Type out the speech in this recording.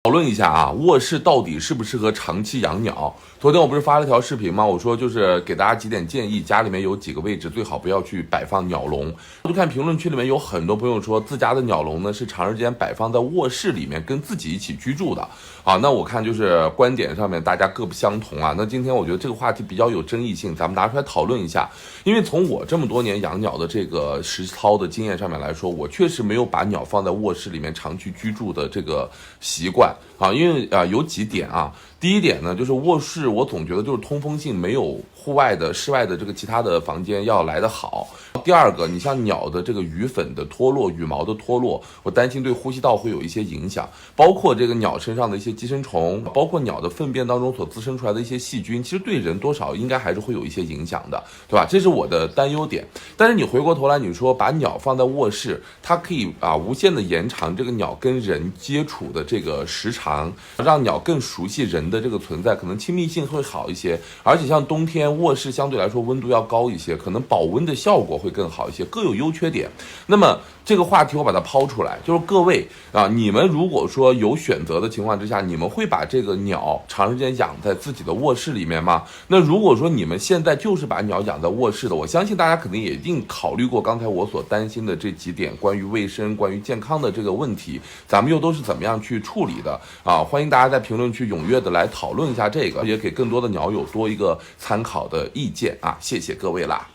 讨论一下啊，卧室到底适不适合长期养鸟？昨天我不是发了条视频吗？我说就是给大家几点建议，家里面有几个位置最好不要去摆放鸟笼。我就看评论区里面有很多朋友说，自家的鸟笼呢是长时间摆放在卧室里面，跟自己一起居住的啊。那我看就是观点上面大家各不相同啊。那今天我觉得这个话题比较有争议性，咱们拿出来讨论一下。因为从我这么多年养鸟的这个实操的经验上面来说，我确实没有把鸟放在卧室里面长期居住的这个习惯。因为有几点啊，第一点呢，就是卧室我总觉得就是通风性没有户外的室外的这个其他的房间要来得好。第二个，你像鸟的这个羽粉的脱落、羽毛的脱落，我担心对呼吸道会有一些影响，包括这个鸟身上的一些寄生虫，包括鸟的粪便当中所滋生出来的一些细菌，其实对人多少应该还是会有一些影响的，对吧？这是我的担忧点。但是你回过头来，你说把鸟放在卧室，它可以无限的延长这个鸟跟人接触的这个时长，让鸟更熟悉人的这个存在，可能亲密性会好一些。而且像冬天卧室相对来说温度要高一些，可能保温的效果会更好一些，各有优缺点。那么这个话题我把它抛出来，就是各位你们如果说有选择的情况之下，你们会把这个鸟长时间养在自己的卧室里面吗？那如果说你们现在就是把鸟养在卧室的，我相信大家肯定也一定考虑过刚才我所担心的这几点关于卫生、关于健康的这个问题，咱们又都是怎么样去处理的欢迎大家在评论区踊跃的来讨论一下这个，也给更多的鸟友多一个参考的意见谢谢各位啦。